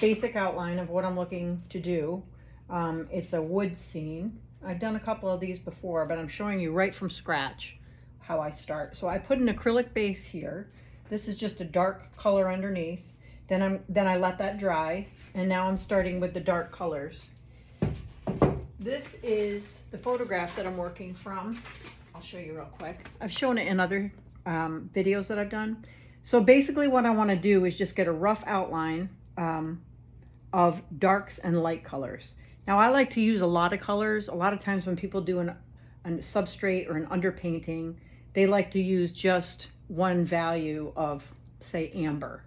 basic outline of what I'm looking to do. It's a wood scene. I've done a couple of these before, but I'm showing you right from scratch how I start. So I put an acrylic base here. This is just a dark color underneath. Then I let that dry, and now I'm starting with the dark colors. This is the photograph that I'm working from. I'll show you real quick. I've shown it in other videos that I've done. So basically what I want to do is just get a rough outline of darks and light colors. Now I like to use a lot of colors. A lot of times when people do a substrate or an underpainting, they like to use just one value of, say, amber.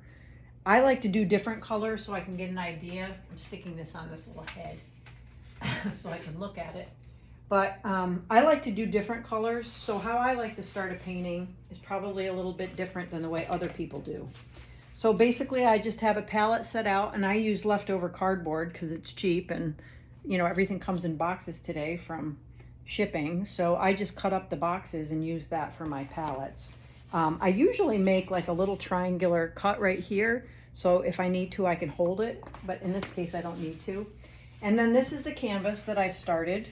I like to do different colors so I can get an idea. I'm sticking this on this little head so I can look at it. But I like to do different colors. So how I like to start a painting is probably a little bit different than the way other people do. So basically I just have a palette set out, and I use leftover cardboard because it's cheap, and you know, everything comes in boxes today from shipping. So I just cut up the boxes and use that for my palettes. I usually make like a little triangular cut right here. So if I need to, I can hold it, but in this case, I don't need to. And then this is the canvas that I started.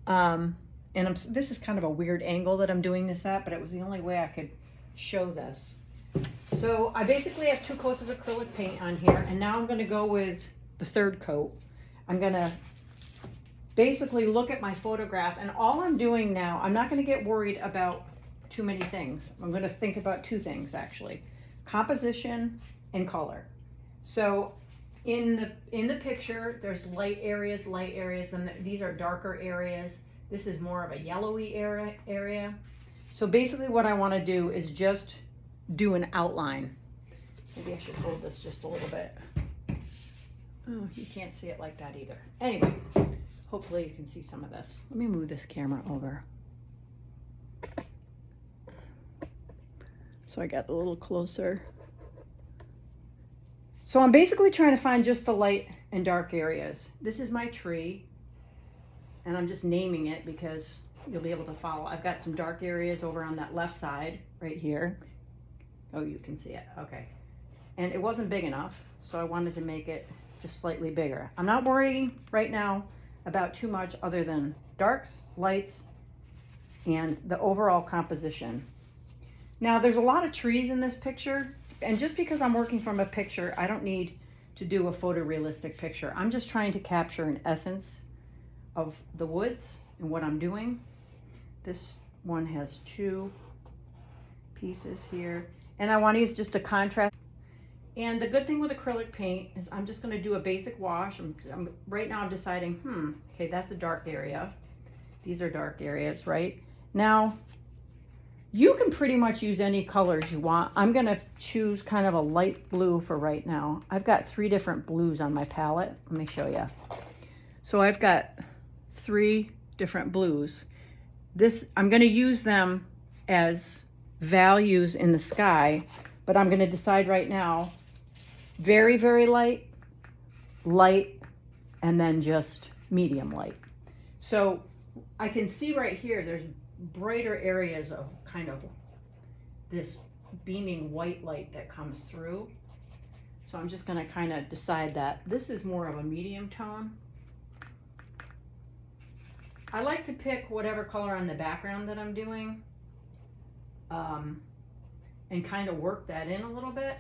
This is kind of a weird angle that I'm doing this at, but it was the only way I could show this. So I basically have 2 coats of acrylic paint on here, and now I'm gonna go with the 3rd coat. I'm gonna basically look at my photograph, and all I'm doing now, I'm not gonna get worried about too many things. I'm gonna think about 2 things actually: composition and color. So in the picture, there's light areas, then these are darker areas. This is more of a yellowy area. So basically what I wanna do is just do an outline. Maybe I should hold this just a little bit. Oh, you can't see it like that either. Anyway, hopefully you can see some of this. Let me move this camera over so I got a little closer. So I'm basically trying to find just the light and dark areas. This is my tree, and I'm just naming it because you'll be able to follow. I've got some dark areas over on that left side right here. Oh, you can see it, okay. And it wasn't big enough, so I wanted to make it just slightly bigger. I'm not worrying right now about too much other than darks, lights, and the overall composition. Now there's a lot of trees in this picture, and just because I'm working from a picture, I don't need to do a photorealistic picture. I'm just trying to capture an essence of the woods and what I'm doing. This one has 2 pieces here, and I want to use just a contrast. And the good thing with acrylic paint is I'm just going to do a basic wash. Right now I'm deciding, okay, that's a dark area. These are dark areas, right? Now, you can pretty much use any colors you want. I'm going to choose kind of a light blue for right now. I've got 3 different blues on my palette. Let me show you. So I've got 3 different blues. I'm going to use them as values in the sky, but I'm going to decide right now: very, very light, light, and then just medium light. So I can see right here, there's brighter areas of kind of this beaming white light that comes through. So I'm just going to kind of decide that this is more of a medium tone. I like to pick whatever color on the background that I'm doing, and kind of work that in a little bit.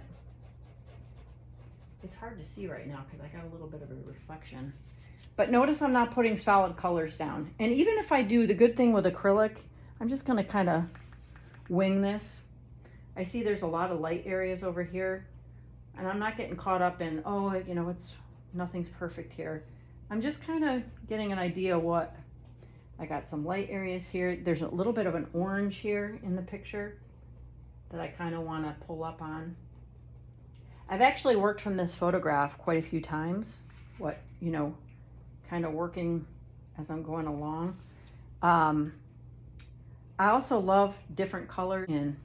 It's hard to see right now because I got a little bit of a reflection. But notice I'm not putting solid colors down. And even if I do, the good thing with acrylic, I'm just going to kind of wing this. I see there's a lot of light areas over here, and I'm not getting caught up in, oh, you know, nothing's perfect here. I'm just kind of getting an idea what, I got some light areas here. There's a little bit of an orange here in the picture that I kind of want to pull up on. I've actually worked from this photograph quite a few times, kind of working as I'm going along. I also love different colors in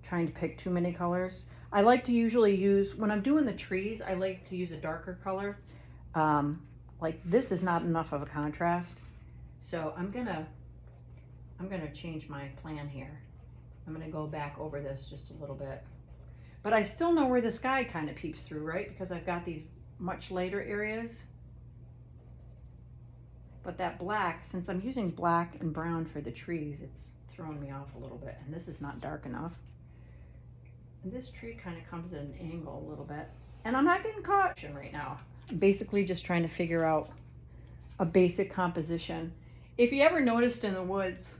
trying to pick too many colors. I like to usually use, when I'm doing the trees, I like to use a darker color. Like this is not enough of a contrast. So I'm gonna change my plan here. I'm gonna go back over this just a little bit. But I still know where the sky kind of peeps through, right? Because I've got these much later areas. But that black, since I'm using black and brown for the trees, it's throwing me off a little bit. And this is not dark enough. And this tree kind of comes at an angle a little bit. And I'm not getting caught right now. I'm basically just trying to figure out a basic composition. If you ever noticed in the woods,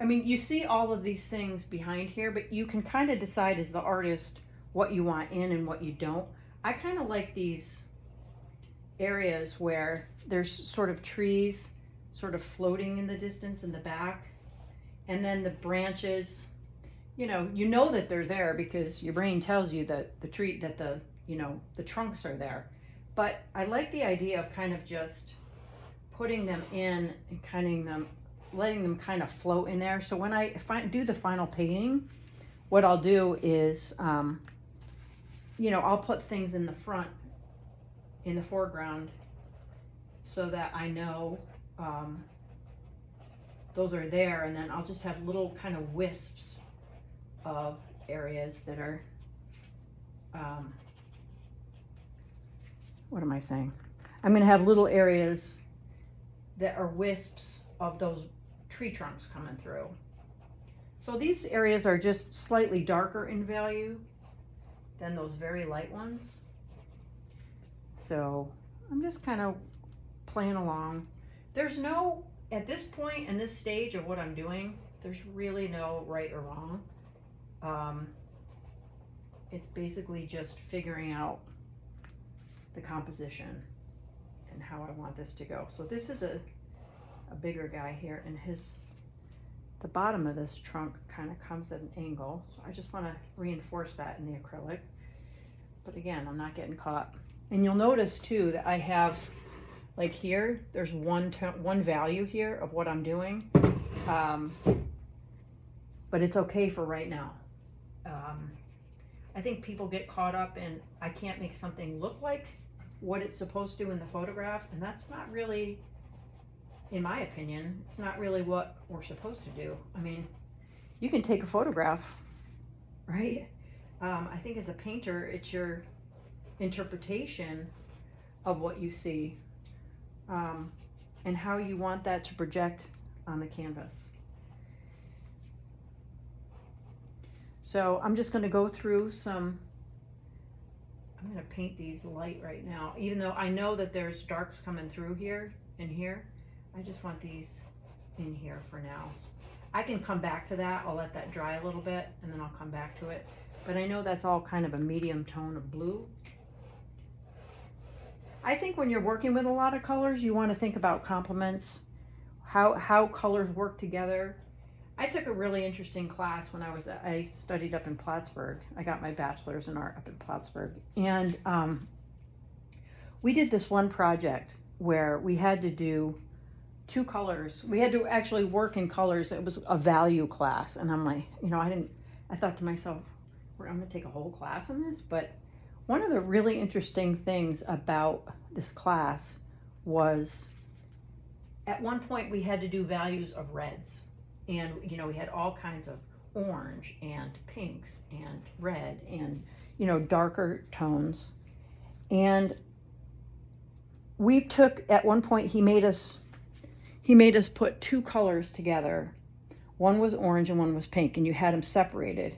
I mean, you see all of these things behind here, but you can kind of decide as the artist what you want in and what you don't. I kind of like these areas where there's sort of trees sort of floating in the distance in the back, and then the branches, you know that they're there because your brain tells you that the trunks are there. But I like the idea of kind of just putting them in and letting them kind of float in there. So when if I do the final painting, what I'll do is, I'll put things in the front, in the foreground, so that I know those are there, and then I'll just have little kind of wisps of areas that are, what am I saying? I'm going to have little areas that are wisps of those tree trunks coming through. So these areas are just slightly darker in value than those very light ones. So I'm just kind of playing along. There's no, at this point in this stage of what I'm doing, there's really no right or wrong. It's basically just figuring out the composition and how I want this to go. So this is a bigger guy here, and the bottom of this trunk kind of comes at an angle. So I just want to reinforce that in the acrylic. But again, I'm not getting caught. And you'll notice too that I have, like here, there's one value here of what I'm doing. But it's okay for right now. I think people get caught up in, I can't make something look like what it's supposed to in the photograph, and that's not really, in my opinion, it's not really what we're supposed to do. I mean, you can take a photograph, right? I think as a painter, it's your interpretation of what you see, and how you want that to project on the canvas. So I'm just going to go through I'm going to paint these light right now, even though I know that there's darks coming through here and here. I just want these in here for now. I can come back to that. I'll let that dry a little bit and then I'll come back to it. But I know that's all kind of a medium tone of blue. I think when you're working with a lot of colors, you want to think about complements, how colors work together. I took a really interesting class when I studied up in Plattsburgh. I got my bachelor's in art up in Plattsburgh. And we did this one project where we had to do 2 colors. We had to actually work in colors. It was a value class. And I'm like, I thought to myself, I'm going to take a whole class on this. But one of the really interesting things about this class was at one point we had to do values of reds. And, we had all kinds of orange and pinks and red and, darker tones. And we took, at one point, he made us put 2 colors together. One was orange and one was pink, and you had them separated.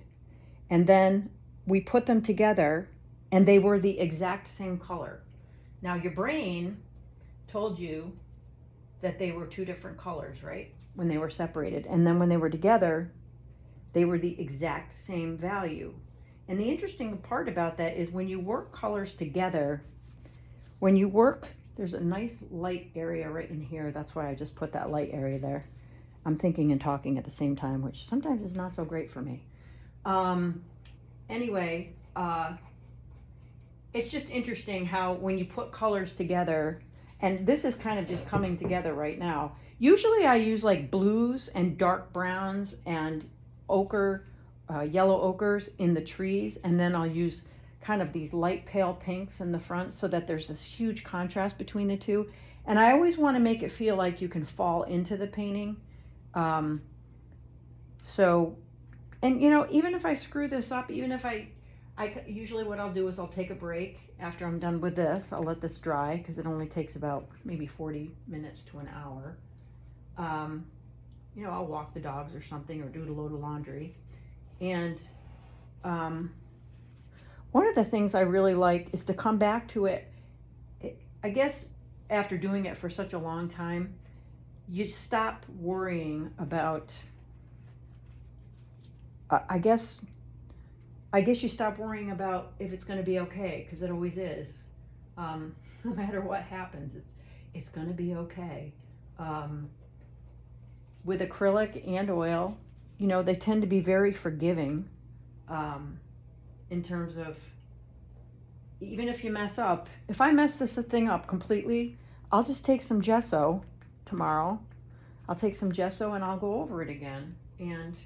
And then we put them together, and they were the exact same color. Now, your brain told you that they were 2 different colors, right? When they were separated. And then when they were together, they were the exact same value. And the interesting part about that is when you work colors together, there's a nice light area right in here. That's why I just put that light area there. I'm thinking and talking at the same time, which sometimes is not so great for me. Anyway, it's just interesting how when you put colors together, and this is kind of just coming together right now. Usually I use like blues and dark browns and ochre, yellow ochres in the trees. And then I'll use kind of these light pale pinks in the front so that there's this huge contrast between the two. And I always want to make it feel like you can fall into the painting. Even if I screw this up, even if I Usually what I'll do is I'll take a break after I'm done with this. I'll let this dry because it only takes about maybe 40 minutes to an hour. You know, I'll walk the dogs or something, or do a load of laundry. And one of the things I really like is to come back to it. I guess after doing it for such a long time, you stop worrying about, I guess you stop worrying about if it's going to be okay, because it always is. No matter what happens, it's going to be okay. With acrylic and oil, you know, they tend to be very forgiving in terms of, even if you mess up. If I mess this thing up completely, I'll just take some gesso tomorrow. I'll take some gesso and I'll go over it again. And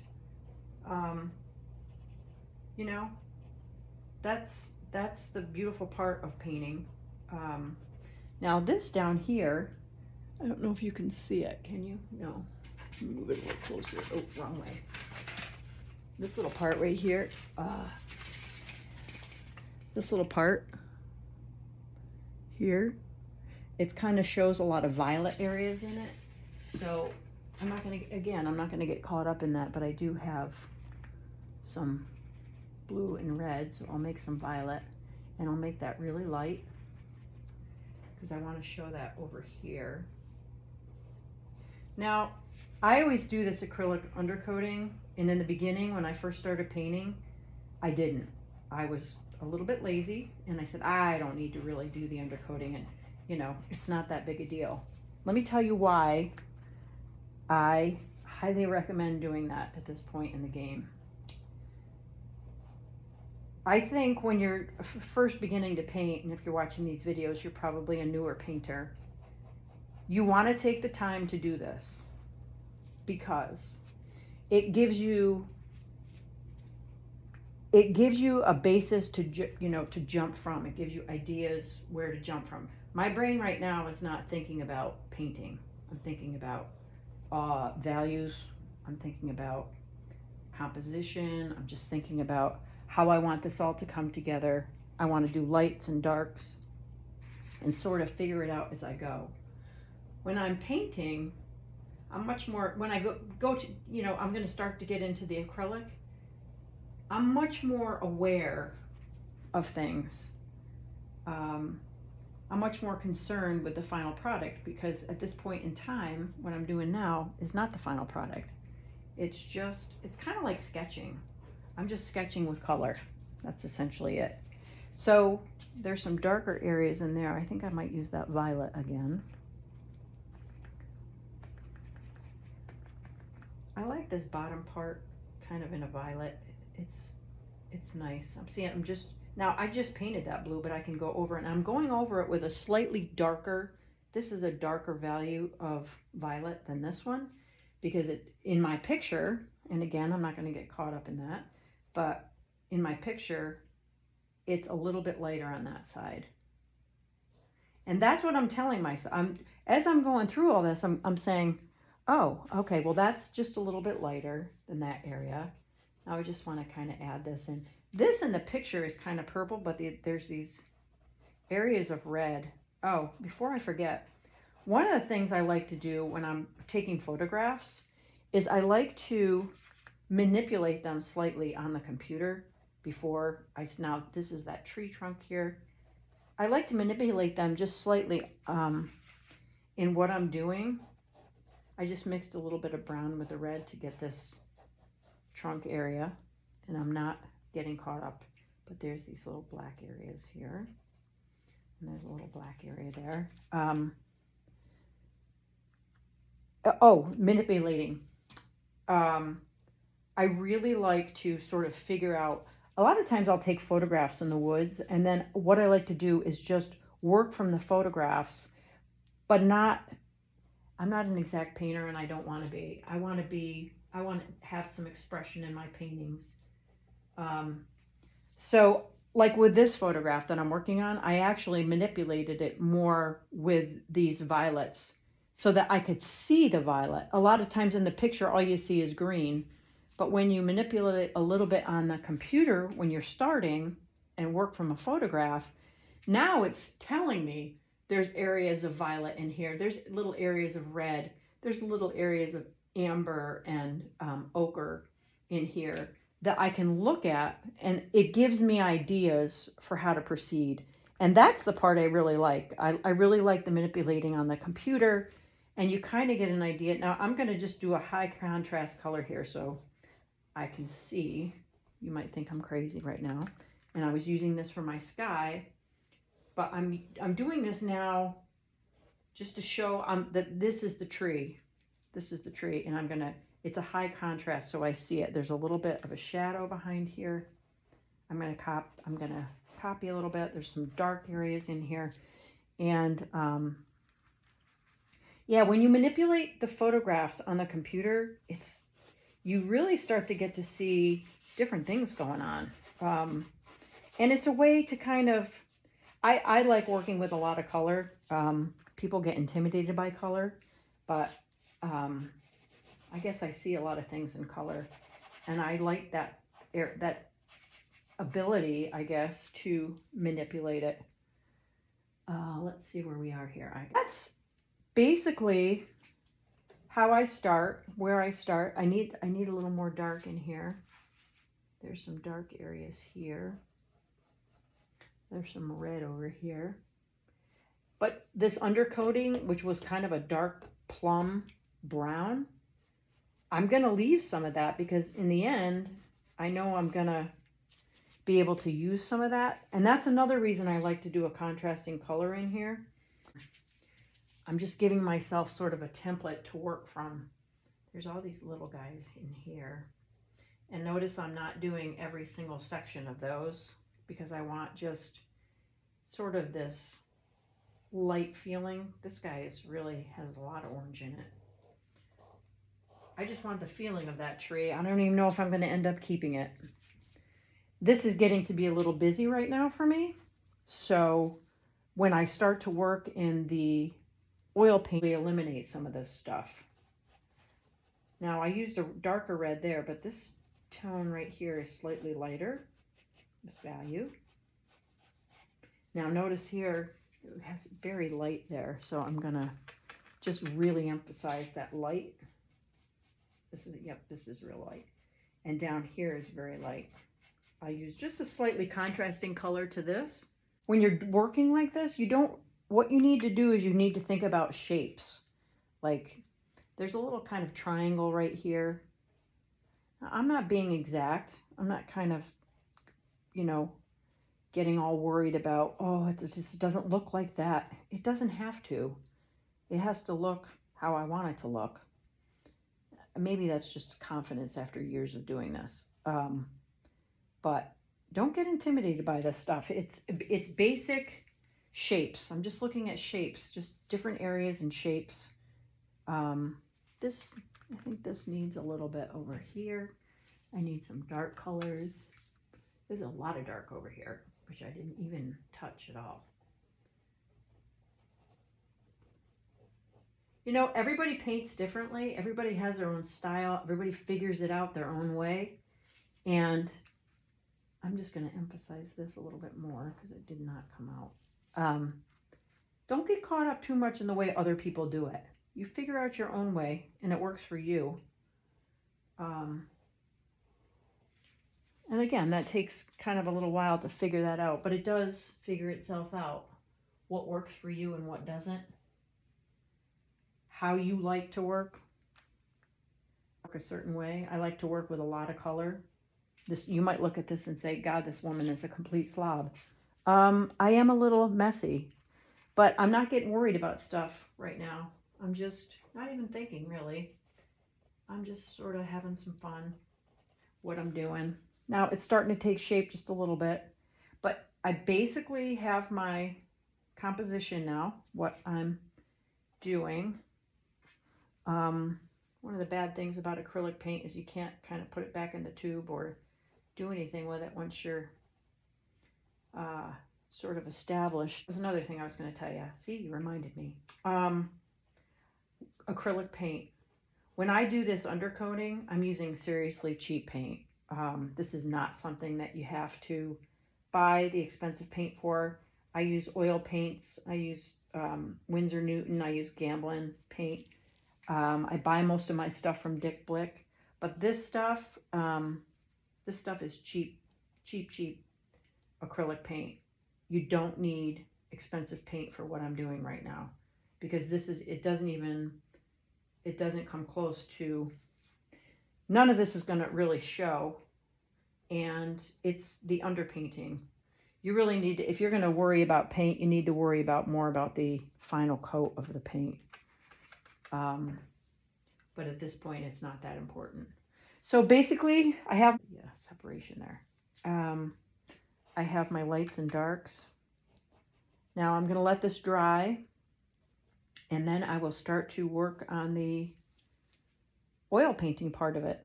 you know, that's the beautiful part of painting. Now this down here, I don't know if you can see it. Can you? No. Move it a little closer. Oh, wrong way. This little part right here. This little part here, it kind of shows a lot of violet areas in it. So I'm not gonna get caught up in that, but I do have some blue and red, so I'll make some violet, and I'll make that really light because I want to show that over here. Now, I always do this acrylic undercoating, and in the beginning when I first started painting, I didn't. I was a little bit lazy, and I said, I don't need to really do the undercoating, and you know, it's not that big a deal. Let me tell you why I highly recommend doing that at this point in the game. I think when you're first beginning to paint, and if you're watching these videos, you're probably a newer painter, you want to take the time to do this because it gives you a basis to jump from. It gives you ideas where to jump from. My brain right now is not thinking about painting. I'm thinking about values. I'm thinking about composition. I'm just thinking about how I want this all to come together. I want to do lights and darks and sort of figure it out as I go. When I'm painting, I'm much more, when I go to, you know, I'm going to start to get into the acrylic, I'm much more aware of things. I'm much more concerned with the final product, because at this point in time, what I'm doing now is not the final product. It's kind of like sketching. I'm just sketching with color. That's essentially it. So there's some darker areas in there. I think I might use that violet again. I like this bottom part kind of in a violet. It's nice. Now I just painted that blue, but I can go over it, and I'm going over it with a slightly darker, this is a darker value of violet than this one, because in my picture, and again, I'm not going to get caught up in that, but in my picture, it's a little bit lighter on that side. And that's what I'm telling myself. As I'm going through all this, I'm saying, oh, okay, well, that's just a little bit lighter than that area. Now I just want to kind of add this in. This in the picture is kind of purple, but there's these areas of red. Oh, before I forget, one of the things I like to do when I'm taking photographs is I like to manipulate them slightly on the computer before now this is that tree trunk here. I like to manipulate them just slightly in what I'm doing. I just mixed a little bit of brown with the red to get this trunk area, and I'm not getting caught up, but there's these little black areas here, and there's a little black area there. Manipulating. I really like to sort of figure out, a lot of times I'll take photographs in the woods, and then what I like to do is just work from the photographs, but I'm not an exact painter, and I don't want to be. I want to have some expression in my paintings. So like with this photograph that I'm working on, I actually manipulated it more with these violets so that I could see the violet. A lot of times in the picture, all you see is green, but when you manipulate it a little bit on the computer, when you're starting, and work from a photograph, now it's telling me there's areas of violet in here. There's little areas of red. There's little areas of amber and ochre in here that I can look at, and it gives me ideas for how to proceed. And that's the part I really like. I really like the manipulating on the computer, and you kind of get an idea. Now I'm going to just do a high contrast color here so I can see. You might think I'm crazy right now. And I was using this for my sky, but I'm doing this now just to show that this is the tree. This is the tree, and it's a high contrast so I see it. There's a little bit of a shadow behind here. I'm gonna copy a little bit. There's some dark areas in here. And yeah, when you manipulate the photographs on the computer, you really start to get to see different things going on. And it's a way to kind of, I like working with a lot of color. People get intimidated by color, but I guess I see a lot of things in color, and I like that ability, I guess, to manipulate it. Let's see where we are here. That's basically how I start, where I start. I need a little more dark in here. There's some dark areas here. There's some red over here. But this undercoating, which was kind of a dark plum brown, I'm going to leave some of that because in the end, I know I'm going to be able to use some of that. And that's another reason I like to do a contrasting color in here. I'm just giving myself sort of a template to work from. There's all these little guys in here. And notice I'm not doing every single section of those because I want just sort of this light feeling. This guy really has a lot of orange in it. I just want the feeling of that tree. I don't even know if I'm going to end up keeping it. This is getting to be a little busy right now for me. So when I start to work in the oil paint, we eliminate some of this stuff. Now I used a darker red there, but this tone right here is slightly lighter, this value. Now notice here, it has very light there, so I'm gonna just really emphasize that light. This is real light. And down here is very light. I use just a slightly contrasting color to this. When you're working like this, what you need to do is you need to think about shapes. Like there's a little kind of triangle right here. I'm not being exact. I'm not kind of, getting all worried about, oh, it just doesn't look like that. It doesn't have to. It has to look how I want it to look. Maybe that's just confidence after years of doing this. But don't get intimidated by this stuff. It's basic shapes. I'm just looking at shapes, just different areas and shapes. I think this needs a little bit over here. I need some dark colors. There's a lot of dark over here, which I didn't even touch at all. Everybody paints differently. Everybody has their own style. Everybody figures it out their own way. And I'm just going to emphasize this a little bit more because it did not come out. Don't get caught up too much in the way other people do it. You figure out your own way and it works for you. And again, that takes kind of a little while to figure that out, but it does figure itself out. What works for you and what doesn't. How you like to work a certain way. I like to work with a lot of color. You might look at this and say, God, this woman is a complete slob. I am a little messy, but I'm not getting worried about stuff right now. I'm just not even thinking really. I'm just sort of having some fun what I'm doing. Now it's starting to take shape just a little bit, but I basically have my composition now, what I'm doing. One of the bad things about acrylic paint is you can't kind of put it back in the tube or do anything with it once you're sort of established. There's another thing I was going to tell you. See, you reminded me. Acrylic paint. When I do this undercoating, I'm using seriously cheap paint. This is not something that you have to buy the expensive paint for. I use oil paints. I use Winsor Newton. I use Gamblin paint. I buy most of my stuff from Dick Blick. But this stuff is cheap acrylic paint. You don't need expensive paint for what I'm doing right now, because it doesn't come close to, none of this is going to really show, and it's the underpainting. You really need to, if you're going to worry about paint, you need to worry more about the final coat of the paint. But at this point, it's not that important. So basically, I have separation there. I have my lights and darks. Now I'm going to let this dry, and then I will start to work on the oil painting part of it.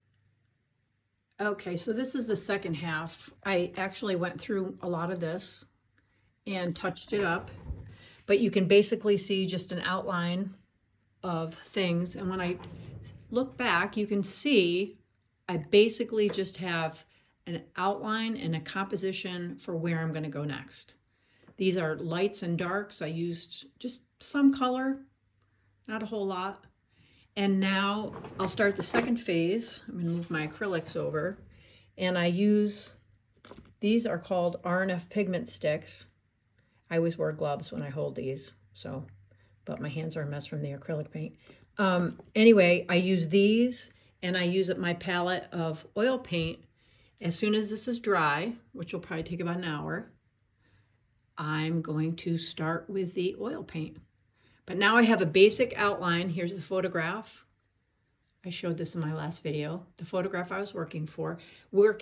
Okay, so this is the second half. I actually went through a lot of this and touched it up, but you can basically see just an outline of things. And when I look back, you can see I basically just have an outline and a composition for where I'm going to go next. These are lights and darks. I used just some color, not a whole lot. And now I'll start the second phase. I'm going to move my acrylics over. And I use, these are called R&F pigment sticks. I always wear gloves when I hold these, but my hands are a mess from the acrylic paint. Anyway, I use these, and I use my palette of oil paint. As soon as this is dry, which will probably take about an hour, I'm going to start with the oil paint. But now I have a basic outline. Here's the photograph. I showed this in my last video. The photograph I was working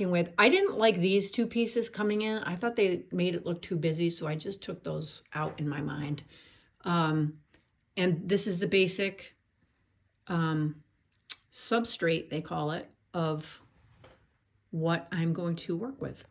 with. I didn't like these two pieces coming in. I thought they made it look too busy, so I just took those out in my mind. And this is the basic substrate, they call it, of what I'm going to work with.